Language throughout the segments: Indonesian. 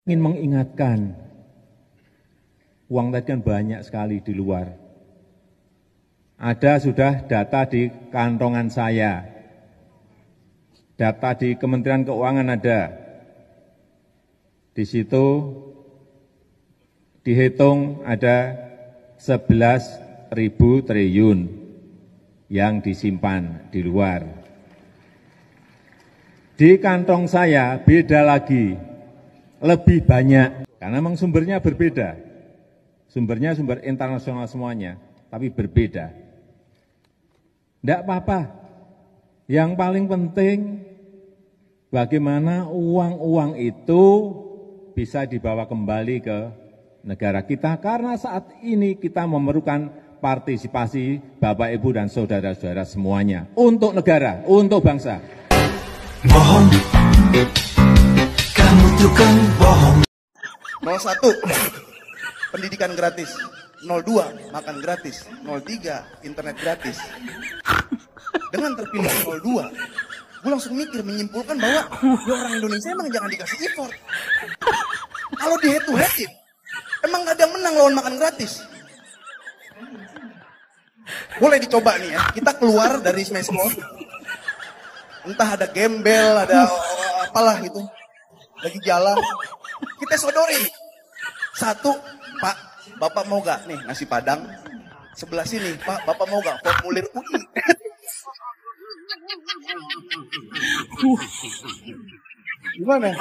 Ingin mengingatkan, uang tadi kan banyak sekali di luar. Ada sudah data di kantongan saya, data di Kementerian Keuangan ada. Di situ dihitung ada 11.000 triliun yang disimpan di luar. Di kantong saya beda lagi, lebih banyak, karena memang sumbernya berbeda. Sumbernya sumber internasional semuanya, tapi berbeda. Tidak apa-apa, yang paling penting bagaimana uang-uang itu bisa dibawa kembali ke negara kita, karena saat ini kita memerlukan partisipasi Bapak, Ibu, dan saudara-saudara semuanya untuk negara, untuk bangsa. Bohong, kamu tuh kan bohong. 01, pendidikan gratis. 02, makan gratis. 03, internet gratis. Dengan terpilih 02, gue langsung mikir, menyimpulkan bahwa ya orang Indonesia emang jangan dikasih effort. Kalau di head to headin, emang gak ada yang menang lawan makan gratis. Boleh dicoba nih ya, kita keluar dari Smash Mode. Entah ada gembel, ada apalah gitu, lagi jalan, kita sodorin. 1, Pak, Bapak mau gak nih nasi padang? Sebelah sini, Pak, Bapak mau gak formulir UI? Gimana?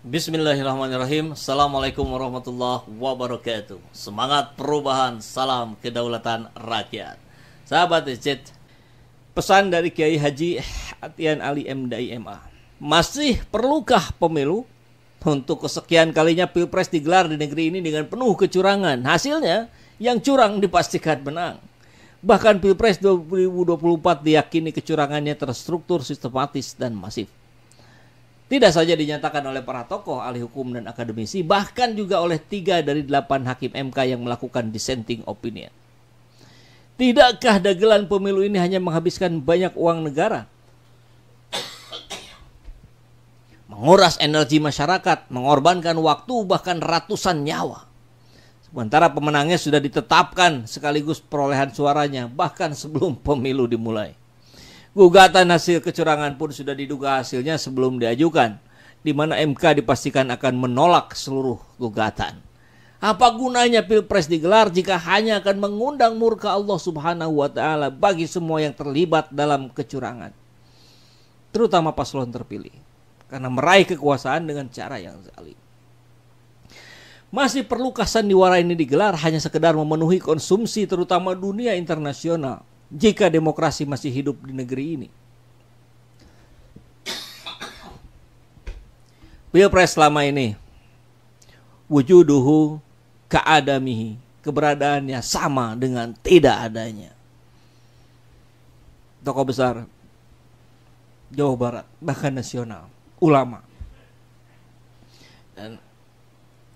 Bismillahirrahmanirrahim. Assalamualaikum warahmatullahi wabarakatuh. Semangat perubahan, salam kedaulatan rakyat. Sahabat Ecet, pesan dari Kiai Haji Atian Ali MDI MA. Masih perlukah pemilu? Untuk kesekian kalinya Pilpres digelar di negeri ini dengan penuh kecurangan. Hasilnya, yang curang dipastikan menang. Bahkan Pilpres 2024 diyakini kecurangannya terstruktur, sistematis, dan masif. Tidak saja dinyatakan oleh para tokoh, ahli hukum, dan akademisi, bahkan juga oleh 3 dari 8 hakim MK yang melakukan dissenting opinion. Tidakkah dagelan pemilu ini hanya menghabiskan banyak uang negara? Menguras energi masyarakat, mengorbankan waktu, bahkan ratusan nyawa. Sementara pemenangnya sudah ditetapkan sekaligus perolehan suaranya, bahkan sebelum pemilu dimulai. Gugatan hasil kecurangan pun sudah diduga hasilnya sebelum diajukan, di mana MK dipastikan akan menolak seluruh gugatan. Apa gunanya Pilpres digelar jika hanya akan mengundang murka Allah Subhanahu wa Ta'ala bagi semua yang terlibat dalam kecurangan, terutama paslon terpilih, karena meraih kekuasaan dengan cara yang zalim. Masih perlukah sandiwara ini digelar hanya sekedar memenuhi konsumsi terutama dunia internasional jika demokrasi masih hidup di negeri ini? Pilpres selama ini wujuduhu ka'adamihi, keberadaannya sama dengan tidak adanya. Tokoh besar Jawa Barat, bahkan nasional, ulama. Dan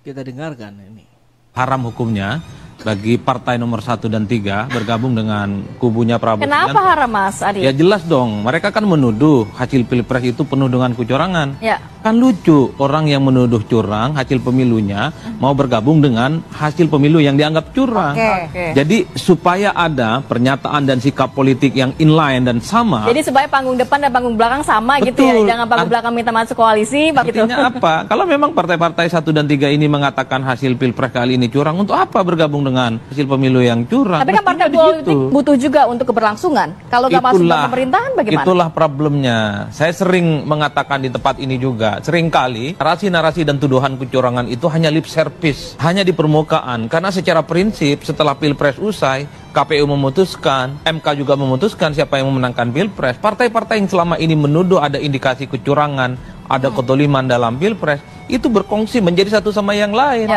kita dengarkan ini. Haram hukumnya bagi partai nomor 1 dan 3 bergabung dengan kubunya Prabowo. Kenapa haram, Mas Adi? Ya jelas dong, mereka kan menuduh hasil Pilpres itu penuh dengan kecurangan. Ya. Kan lucu, orang yang menuduh curang hasil pemilunya mau bergabung dengan hasil pemilu yang dianggap curang. Oke. Jadi supaya ada pernyataan dan sikap politik yang inline dan sama. Jadi supaya panggung depan dan panggung belakang sama. Betul. Gitu ya. Jangan panggung belakang minta masuk koalisi. Artinya apa? Kalau memang partai-partai 1 dan 3 ini mengatakan hasil Pilpres kali ini curang, untuk apa bergabung dengan hasil pemilu yang curang? Tapi kan partai politik butuh juga untuk keberlangsungan. Kalau nggak masuk ke pemerintahan bagaimana? Itulah problemnya. Saya sering mengatakan di tempat ini juga, seringkali narasi-narasi dan tuduhan kecurangan itu hanya lip service, hanya di permukaan. Karena secara prinsip setelah Pilpres usai, KPU memutuskan, MK juga memutuskan siapa yang memenangkan Pilpres. Partai-partai yang selama ini menuduh ada indikasi kecurangan, ada ketoliman dalam Pilpres, itu berkongsi menjadi satu sama yang lain.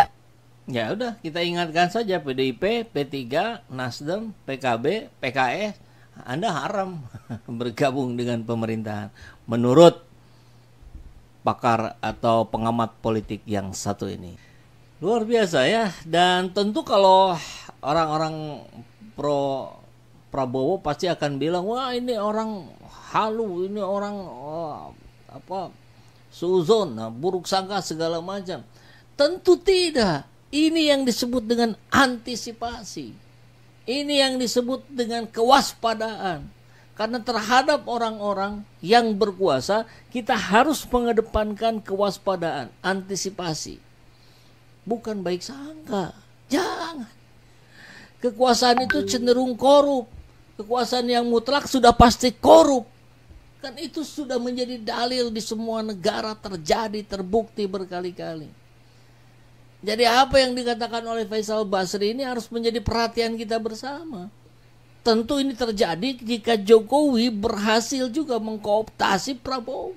Ya udah, kita ingatkan saja PDIP, P3, Nasdem, PKB, PKS, Anda haram bergabung dengan pemerintahan menurut pakar atau pengamat politik yang satu ini. Luar biasa ya. Dan tentu kalau orang-orang pro Prabowo pasti akan bilang, wah ini orang halu, ini orang suzon, buruk sangka segala macam. Tentu tidak. Ini yang disebut dengan antisipasi. Ini yang disebut dengan kewaspadaan. Karena terhadap orang-orang yang berkuasa, kita harus mengedepankan kewaspadaan, antisipasi. Bukan baik sangka. Jangan. Kekuasaan itu cenderung korup. Kekuasaan yang mutlak sudah pasti korup. Kan itu sudah menjadi dalil di semua negara, terjadi, terbukti berkali-kali. Jadi apa yang dikatakan oleh Faisal Basri ini harus menjadi perhatian kita bersama. Tentu ini terjadi jika Jokowi berhasil juga mengkooptasi Prabowo,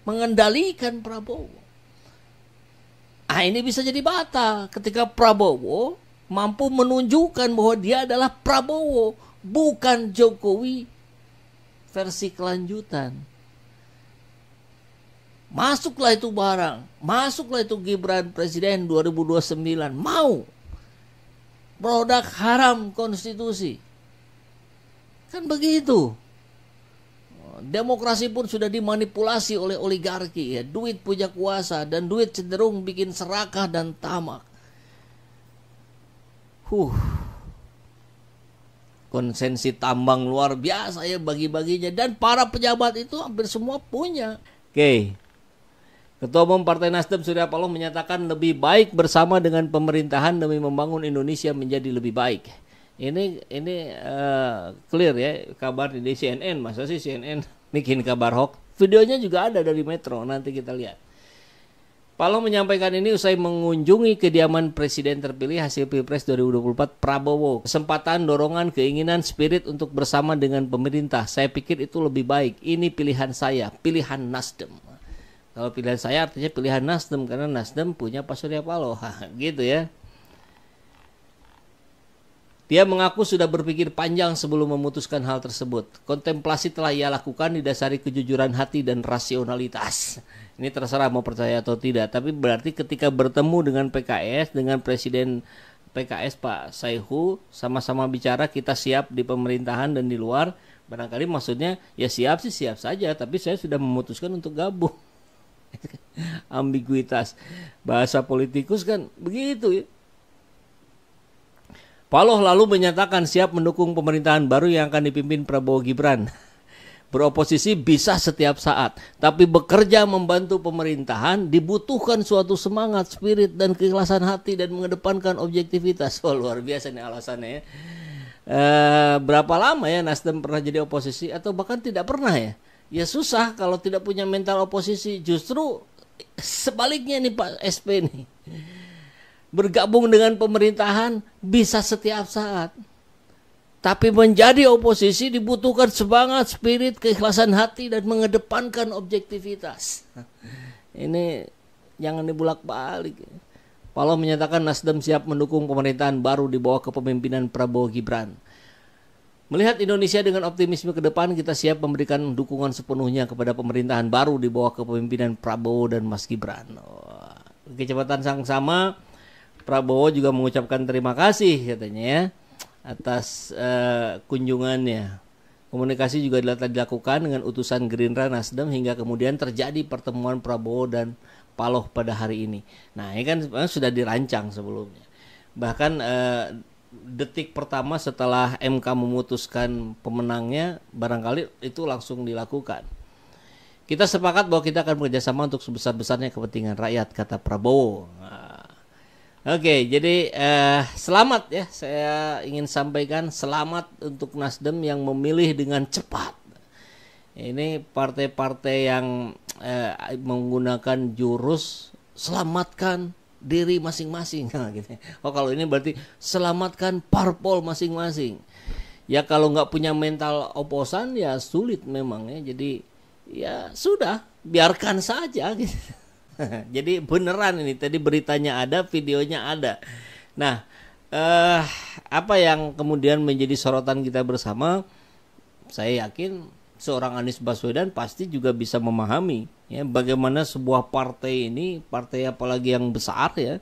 mengendalikan Prabowo. Ini bisa jadi batal ketika Prabowo mampu menunjukkan bahwa dia adalah Prabowo, bukan Jokowi versi kelanjutan. Masuklah itu barang, masuklah itu Gibran Presiden 2029, mau produk haram konstitusi. Kan begitu. Demokrasi pun sudah dimanipulasi oleh oligarki, ya. Duit punya kuasa dan duit cenderung bikin serakah dan tamak. Konsensi tambang luar biasa ya bagi-baginya, dan para pejabat itu hampir semua punya. Oke. Ketua Umum Partai Nasdem Surya Paloh menyatakan lebih baik bersama dengan pemerintahan demi membangun Indonesia menjadi lebih baik. Ini clear ya, kabar di CNN. Masa sih CNN bikin kabar hoax? Videonya juga ada dari Metro, nanti kita lihat. Paloh menyampaikan ini usai mengunjungi kediaman Presiden terpilih hasil Pilpres 2024 Prabowo. Kesempatan, dorongan, keinginan, spirit untuk bersama dengan pemerintah. Saya pikir itu lebih baik. Ini pilihan saya, pilihan Nasdem. Kalau pilihan saya artinya pilihan Nasdem, karena Nasdem punya Pak Surya Paloh. Gitu ya. Dia mengaku sudah berpikir panjang sebelum memutuskan hal tersebut. Kontemplasi telah ia lakukan didasari kejujuran hati dan rasionalitas. Ini terserah mau percaya atau tidak. Tapi berarti ketika bertemu dengan PKS, dengan Presiden PKS Pak Saihu, sama-sama bicara kita siap di pemerintahan dan di luar. Barangkali maksudnya ya siap sih siap saja, tapi saya sudah memutuskan untuk gabung. Ambiguitas. Bahasa politikus kan begitu ya. Paloh lalu menyatakan siap mendukung pemerintahan baru yang akan dipimpin Prabowo Gibran. Beroposisi bisa setiap saat, tapi bekerja membantu pemerintahan dibutuhkan suatu semangat, spirit, dan keikhlasan hati dan mengedepankan objektivitas. Luar biasa nih alasannya ya. Berapa lama ya Nasdem pernah jadi oposisi atau bahkan tidak pernah ya? Ya susah kalau tidak punya mental oposisi. Justru sebaliknya nih Pak SP nih. Bergabung dengan pemerintahan bisa setiap saat. Tapi menjadi oposisi dibutuhkan semangat, spirit, keikhlasan hati, dan mengedepankan objektivitas. Ini jangan dibulak-balik. Paloh menyatakan Nasdem siap mendukung pemerintahan baru di bawah kepemimpinan Prabowo Gibran. Melihat Indonesia dengan optimisme ke depan, kita siap memberikan dukungan sepenuhnya kepada pemerintahan baru di bawah kepemimpinan Prabowo dan Mas Gibran. Kecepatan sang sama, Prabowo juga mengucapkan terima kasih katanya ya atas kunjungannya. Komunikasi juga dilakukan dengan utusan Gerindra Nasdem hingga kemudian terjadi pertemuan Prabowo dan Paloh pada hari ini. Nah ini kan sudah dirancang sebelumnya. Bahkan detik pertama setelah MK memutuskan pemenangnya barangkali itu langsung dilakukan. Kita sepakat bahwa kita akan bekerjasama untuk sebesar-besarnya kepentingan rakyat, kata Prabowo. Oke, jadi selamat ya, saya ingin sampaikan selamat untuk Nasdem yang memilih dengan cepat. Ini partai-partai yang menggunakan jurus selamatkan diri masing-masing. Oh kalau ini berarti selamatkan parpol masing-masing. Ya kalau nggak punya mental oposan ya sulit memang ya. Jadi ya sudah biarkan saja gitu. Jadi beneran ini tadi beritanya ada, videonya ada. Nah, apa yang kemudian menjadi sorotan kita bersama? Saya yakin seorang Anies Baswedan pasti juga bisa memahami ya bagaimana sebuah partai ini, partai apalagi yang besar ya,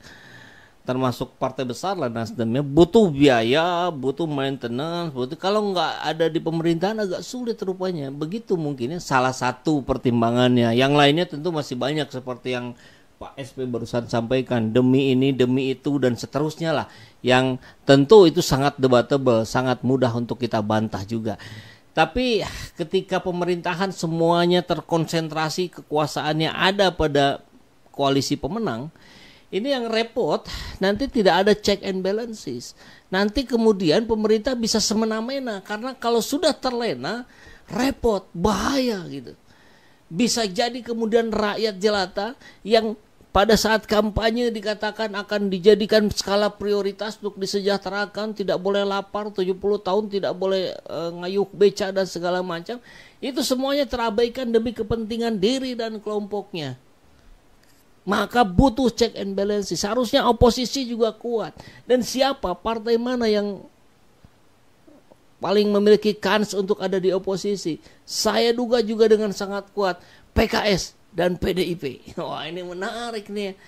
termasuk partai besar lah Nasdemnya, butuh biaya, butuh maintenance, kalau nggak ada di pemerintahan agak sulit rupanya. Begitu mungkinnya salah satu pertimbangannya. Yang lainnya tentu masih banyak seperti yang Pak SP barusan sampaikan, demi ini, demi itu, dan seterusnya lah. Yang tentu itu sangat debatable, sangat mudah untuk kita bantah juga. Tapi ketika pemerintahan semuanya terkonsentrasi, kekuasaannya ada pada koalisi pemenang, ini yang repot, nanti tidak ada check and balances. Nanti kemudian pemerintah bisa semena-mena, karena kalau sudah terlena, repot, bahaya gitu. Bisa jadi kemudian rakyat jelata yang pada saat kampanye dikatakan akan dijadikan skala prioritas untuk disejahterakan, tidak boleh lapar, 70 tahun tidak boleh ngayuh beca dan segala macam. Itu semuanya terabaikan demi kepentingan diri dan kelompoknya. Maka butuh check and balance. Seharusnya oposisi juga kuat. Dan siapa, partai mana yang paling memiliki kans untuk ada di oposisi? Saya duga juga dengan sangat kuat PKS dan PDIP. Wah, ini menarik nih.